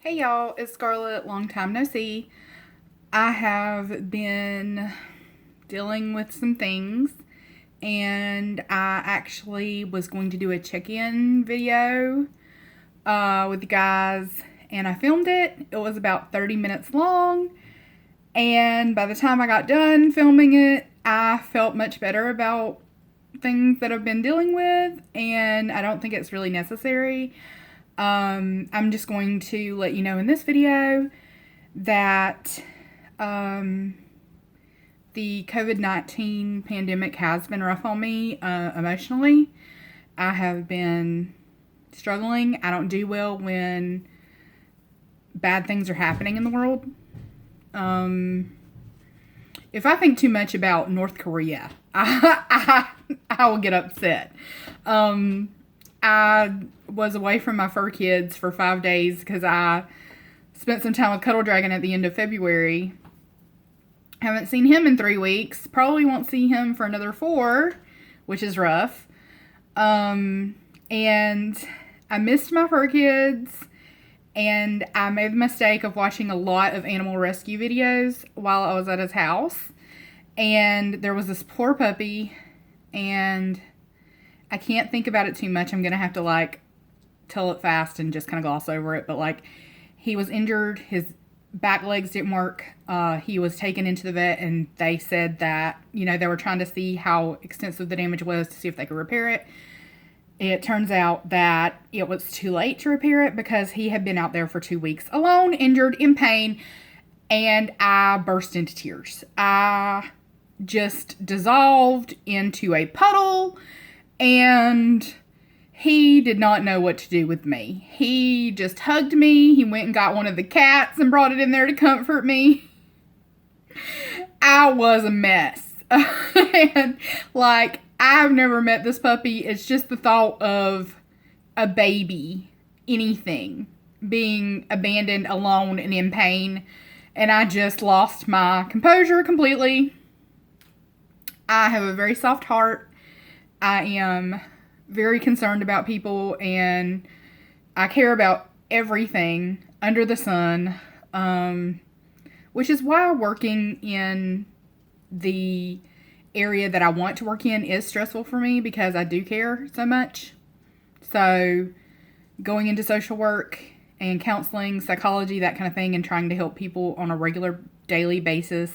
Hey y'all, it's Scarlett. Long time no see. I have been dealing with some things, and I actually was going to do a check-in video with the guys, and I filmed it. It was about 30 minutes long, and by the time I got done filming it, I felt much better about things that I've been dealing with, and I don't think it's really necessary. I'm just going to let you know in this video that the COVID-19 pandemic has been rough on me emotionally. I have been struggling. I don't do well when bad things are happening in the world. If I think too much about North Korea, I will get upset. I was away from my fur kids for 5 days because I spent some time with Cuddle Dragon at the end of February. Haven't seen him in 3 weeks. Probably won't see him for another 4, which is rough. And I missed my fur kids, and I made the mistake of watching a lot of animal rescue videos while I was at his house. And there was this poor puppy, and I can't think about it too much. I'm going to have to tell it fast and just kind of gloss over it. But he was injured. His back legs didn't work. He was taken into the vet, and they said that, they were trying to see how extensive the damage was to see if they could repair it. It turns out that it was too late to repair it because he had been out there for 2 weeks alone, injured, in pain, and I burst into tears. I just dissolved into a puddle, and he did not know what to do with me. He just hugged me. He went and got one of the cats and brought it in there to comfort me. I was a mess. And I've never met this puppy. It's just the thought of a baby, anything, being abandoned, alone, and in pain. And I just lost my composure completely. I have a very soft heart. I am very concerned about people, and I care about everything under the sun, which is why working in the area that I want to work in is stressful for me, because I do care so much. So going into social work and counseling, psychology, that kind of thing, and trying to help people on a regular daily basis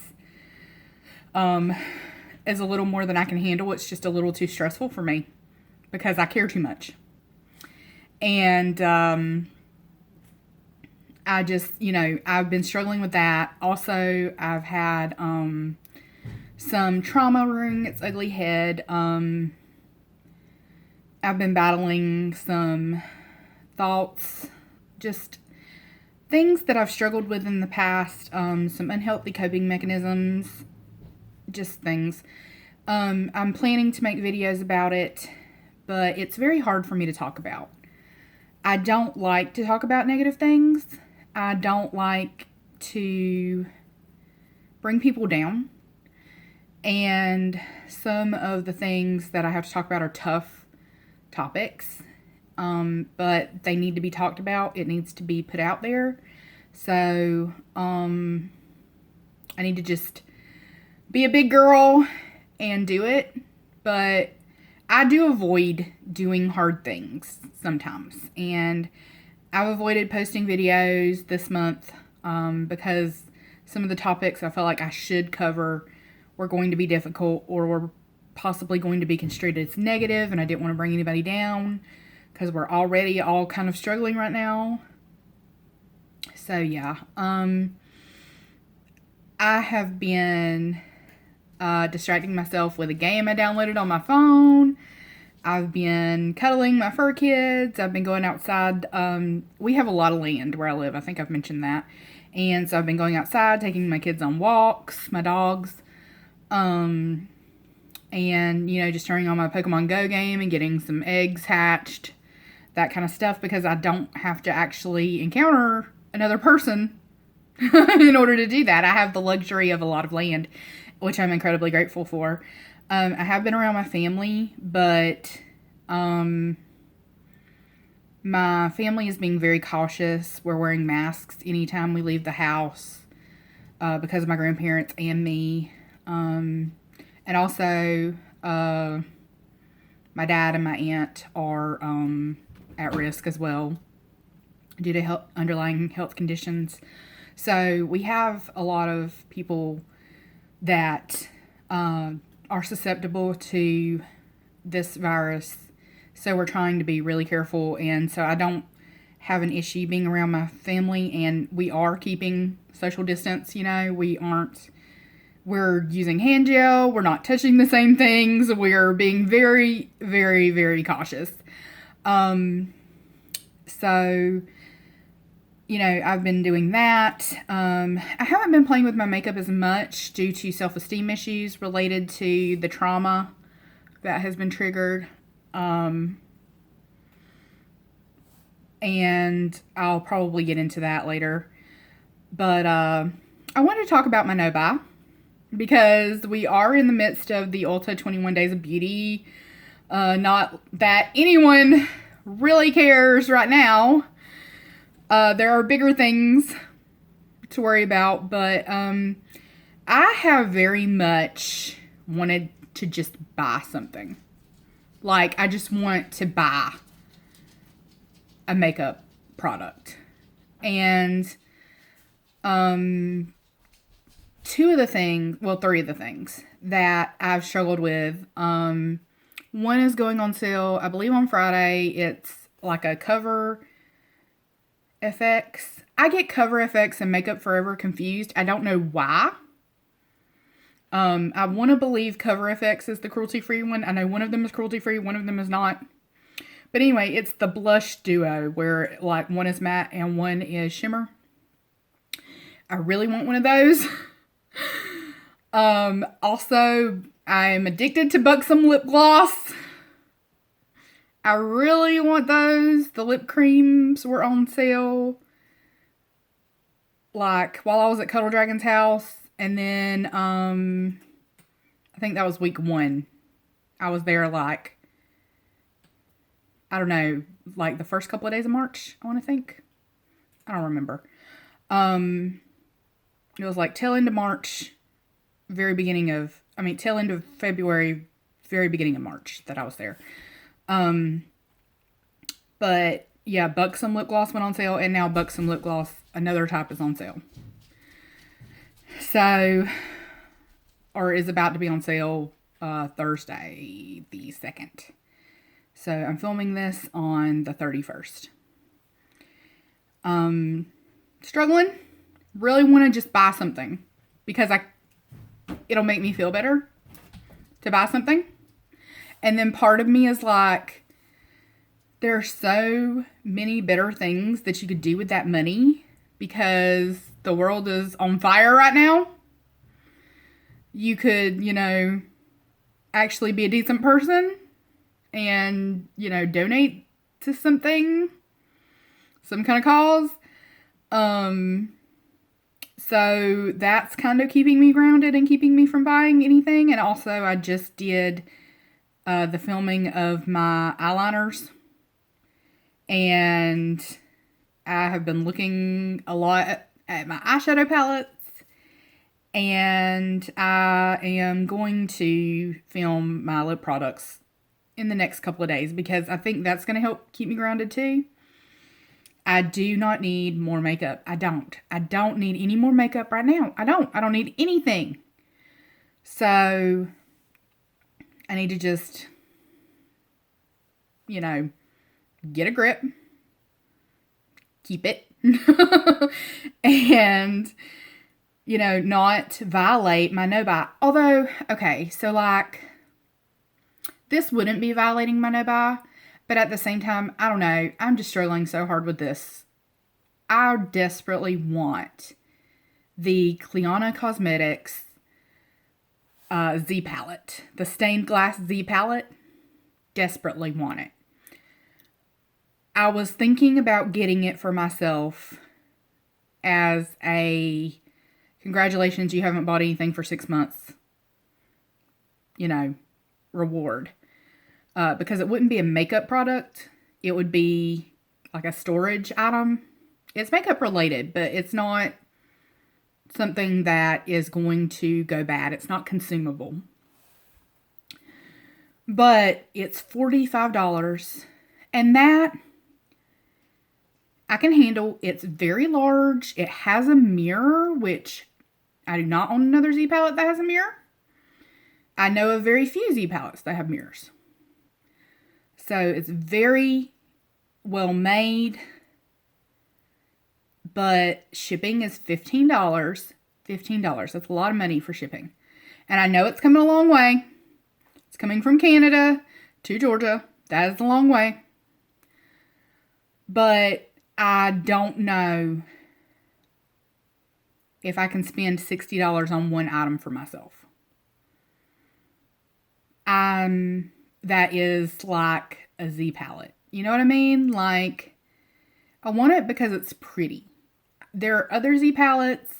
is a little more than I can handle. It's just a little too stressful for me because I care too much. And I just, I've been struggling with that. Also, I've had some trauma rearing its ugly head. I've been battling some thoughts, just things that I've struggled with in the past, some unhealthy coping mechanisms, just things. I'm planning to make videos about it, but it's very hard for me to talk about. I don't like to talk about negative things. I don't like to bring people down. And some of the things that I have to talk about are tough topics, but they need to be talked about. It needs to be put out there. So I need to just be a big girl and do it. But I do avoid doing hard things sometimes. And I've avoided posting videos this month because some of the topics I felt like I should cover were going to be difficult, or were possibly going to be construed as negative, and I didn't want to bring anybody down because we're already all kind of struggling right now. So yeah, I have been distracting myself with a game I downloaded on my phone. I've been cuddling my fur kids. I've been going outside. We have a lot of land where I live. I think I've mentioned that. And so I've been going outside, taking my kids on walks, my dogs. And, just turning on my Pokemon Go game and getting some eggs hatched. That kind of stuff, because I don't have to actually encounter another person in order to do that. I have the luxury of a lot of land, which I'm incredibly grateful for. I have been around my family, but my My family is being very cautious. We're wearing masks anytime we leave the house because of my grandparents and me. And also, my dad and my aunt are at risk as well due to underlying health conditions. So we have a lot of people that are susceptible to this virus. So we're trying to be really careful. And so I don't have an issue being around my family. And we are keeping social distance, we're using hand gel. We're not touching the same things. We're being very, very, very cautious. So, I've been doing that. I haven't been playing with my makeup as much due to self-esteem issues related to the trauma that has been triggered. And I'll probably get into that later. But I wanted to talk about my no-buy because we are in the midst of the Ulta 21 Days of Beauty. Not that anyone really cares right now. There are bigger things to worry about, but I have very much wanted to just buy something. Like, I just want to buy a makeup product. And three of the things that I've struggled with. One is going on sale, I believe on Friday. It's like a Cover FX. I get Cover FX and Makeup Forever confused. I don't know why. I want to believe Cover FX is the cruelty-free one. I know one of them is cruelty-free, one of them is not. But anyway, it's the blush duo where like one is matte and one is shimmer. I really want one of those. Also, I'm addicted to Buxom lip gloss. I really want those. The lip creams were on sale, like, while I was at Cuddle Dragon's house. And then, I think that was week 1. I was there, like, I don't know, like the first couple of days of March, I want to think. I don't remember. It was like tail end of March, tail end of February, very beginning of March that I was there. But yeah, Buxom lip gloss went on sale, and now Buxom lip gloss, another type, is on sale. So, or is about to be on sale Thursday the 2nd. So I'm filming this on the 31st. Struggling. Really want to just buy something because it'll make me feel better to buy something. And then part of me is like, there are so many better things that you could do with that money because the world is on fire right now. You could, actually be a decent person and, donate to something, some kind of cause. So that's kind of keeping me grounded and keeping me from buying anything. And also I just did the filming of my eyeliners, and I have been looking a lot at my eyeshadow palettes, and I am going to film my lip products in the next couple of days because I think that's going to help keep me grounded too. I do not need more makeup. I don't need any more makeup right now. I don't need anything. So I need to just, get a grip, keep it, and, not violate my no-buy. Although, okay, so like, this wouldn't be violating my no-buy, but at the same time, I don't know, I'm just struggling so hard with this. I desperately want the Clionadh Cosmetics Z palette, the stained glass Z palette. Desperately want it. I was thinking about getting it for myself as a congratulations, you haven't bought anything for 6 months, reward. Because it wouldn't be a makeup product. It would be like a storage item. It's makeup related, but it's not something that is going to go bad. It's not consumable. But it's $45. And that I can handle. It's very large. It has a mirror, which I do not own another Z palette that has a mirror. I know of very few Z palettes that have mirrors. So it's very well made. But shipping is $15. $15. That's a lot of money for shipping. And I know it's coming a long way. It's coming from Canada to Georgia. That is a long way. But I don't know if I can spend $60 on one item for myself. That is like a Z palette. You know what I mean? Like, I want it because it's pretty. There are other Z palettes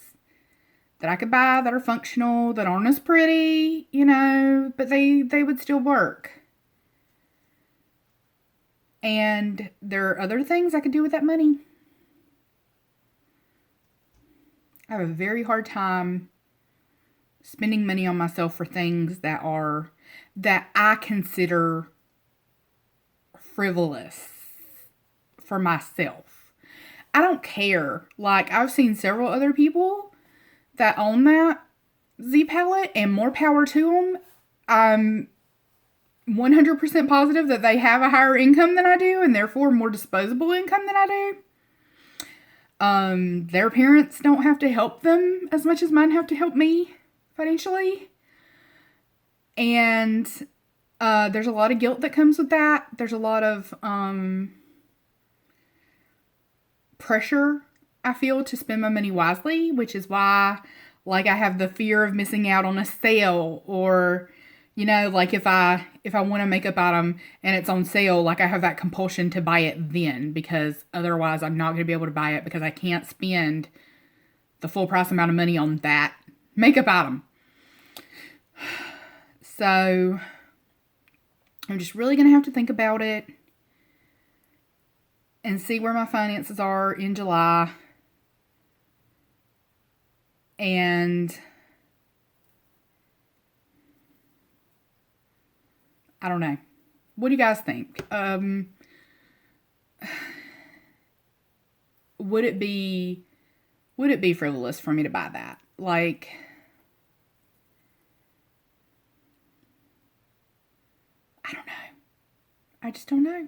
that I could buy that are functional, that aren't as pretty, you know, but they would still work. And there are other things I could do with that money. I have a very hard time spending money on myself for things that I consider frivolous for myself. I don't care. Like, I've seen several other people that own that Z palette, and more power to them. I'm 100% positive that they have a higher income than I do, and therefore more disposable income than I do. Their parents don't have to help them as much as mine have to help me financially. And there's a lot of guilt that comes with that. There's a lot of pressure, I feel, to spend my money wisely, which is why, like, I have the fear of missing out on a sale, or, you know, like if I want a makeup item and it's on sale, like, I have that compulsion to buy it then, because otherwise I'm not going to be able to buy it because I can't spend the full price amount of money on that makeup item. So I'm just really going to have to think about it and see where my finances are in July. And I don't know. What do you guys think? Would it be frivolous for me to buy that? Like, I don't know. I just don't know.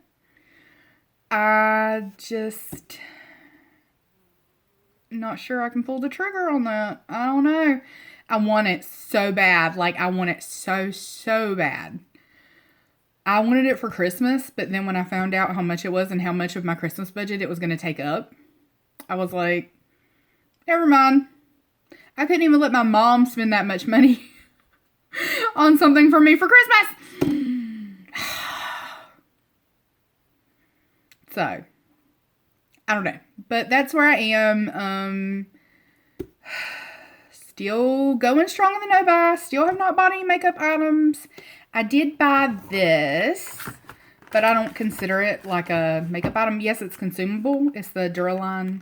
Not sure I can pull the trigger on that. I don't know. I want it so bad. Like, I want it so bad. I wanted it for Christmas, but then when I found out how much it was and how much of my Christmas budget it was going to take up, I was like, never mind. I couldn't even let my mom spend that much money on something for me for Christmas. So, I don't know. But that's where I am. Still going strong in the no buy. Still have not bought any makeup items. I did buy this, but I don't consider it like a makeup item. Yes, it's consumable. It's the Duraline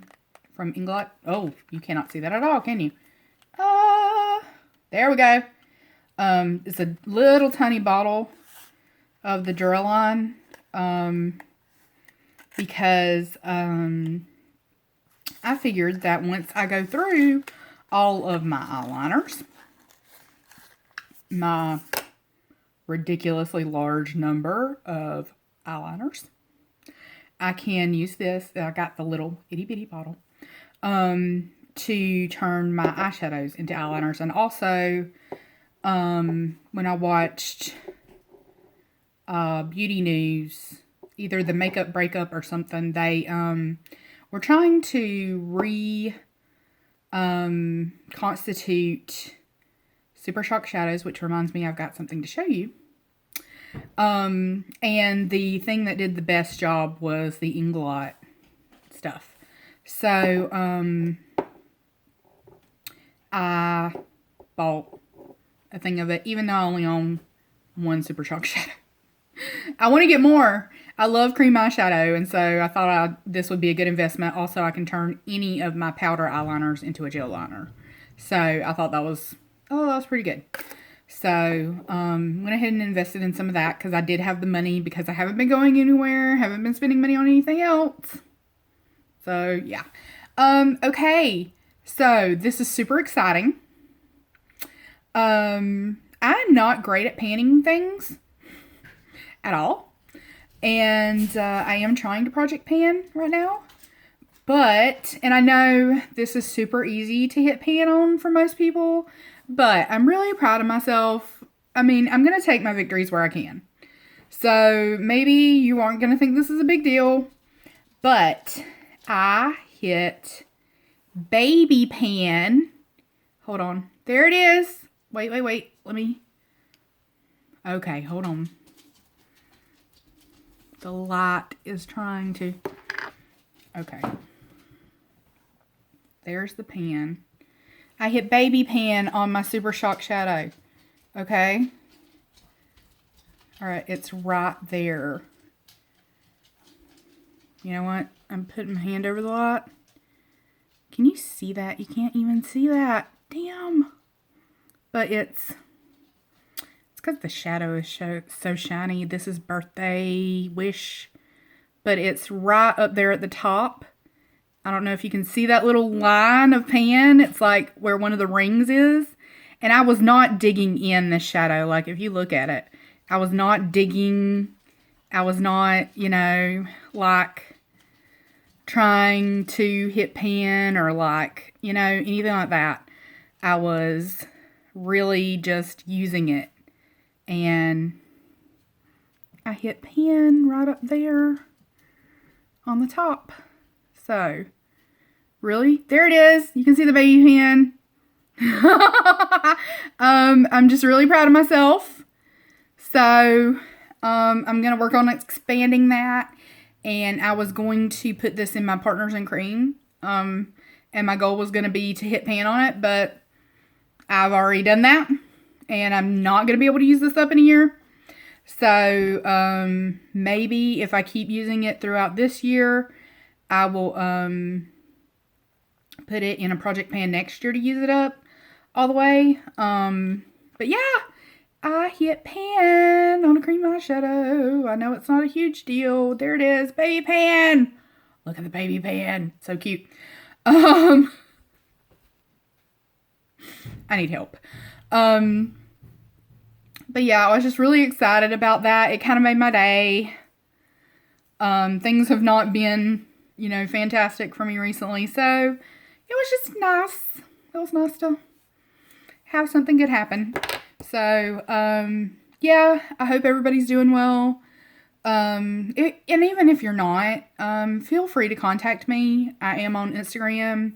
from Inglot. Oh, you cannot see that at all, can you? There we go. It's a little tiny bottle of the Duraline. Because I figured that once I go through all of my eyeliners, my ridiculously large number of eyeliners, I can use this. I got the little itty bitty bottle to turn my eyeshadows into eyeliners. And also, when I watched Beauty News, either the Makeup Breakup or something, they were trying to constitute Super Shock shadows, which reminds me I've got something to show you. And the thing that did the best job was the Inglot stuff. So I bought a thing of it, even though I only own one Super Shock shadow. I want to get more. I love cream eyeshadow, and so I thought this would be a good investment. Also, I can turn any of my powder eyeliners into a gel liner. So I thought that was pretty good. So went ahead and invested in some of that because I did have the money because I haven't been going anywhere, haven't been spending money on anything else. So yeah. Okay. So this is super exciting. I'm not great at panning things at all. And I am trying to project pan right now. And I know this is super easy to hit pan on for most people, but I'm really proud of myself. I mean, I'm going to take my victories where I can. So maybe you aren't going to think this is a big deal, but I hit baby pan. Hold on. There it is. Wait. Let me. Okay, hold on. The light is trying to. Okay. There's the pan. I hit baby pan on my Super Shock shadow. Okay. All right, it's right there. You know what? I'm putting my hand over the light. Can you see that? You can't even see that. Damn. But it's because the shadow is so shiny. This is Birthday Wish. But it's right up there at the top. I don't know if you can see that little line of pan. It's like where one of the rings is. And I was not digging in the shadow. Like if you look at it, I was not digging. I was not, like trying to hit pan or like, anything like that. I was really just using it. And I hit pan right up there on the top. So, really? There it is. You can see the baby pan. I'm just really proud of myself. So, I'm going to work on expanding that. And I was going to put this in my Partners in Cream. And my goal was going to be to hit pan on it. But I've already done that. And I'm not going to be able to use this up in a year. So, maybe if I keep using it throughout this year, I will put it in a project pan next year to use it up all the way. But yeah, I hit pan on a cream eyeshadow. I know it's not a huge deal. There it is, baby pan. Look at the baby pan. So cute. I need help. But yeah, I was just really excited about that. It kind of made my day. Things have not been, fantastic for me recently. So it was just nice. It was nice to have something good happen. So, yeah, I hope everybody's doing well. And even if you're not, feel free to contact me. I am on Instagram,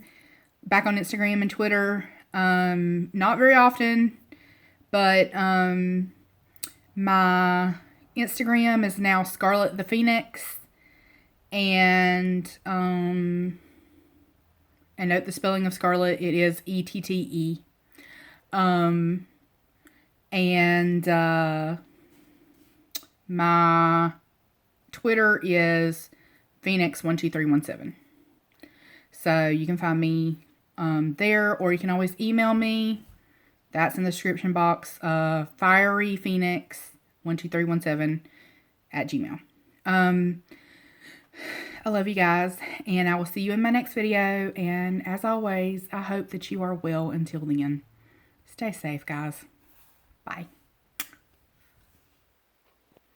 back on Instagram and Twitter. Not very often, but, my Instagram is now Scarlett the Phoenix. And note the spelling of Scarlett. It is E-T-T-E. My Twitter is Phoenix12317. So you can find me there, or you can always email me. That's in the description box. FieryPhoenix12317 @gmail. I love you guys, and I will see you in my next video. And as always, I hope that you are well until then. Stay safe, guys. Bye.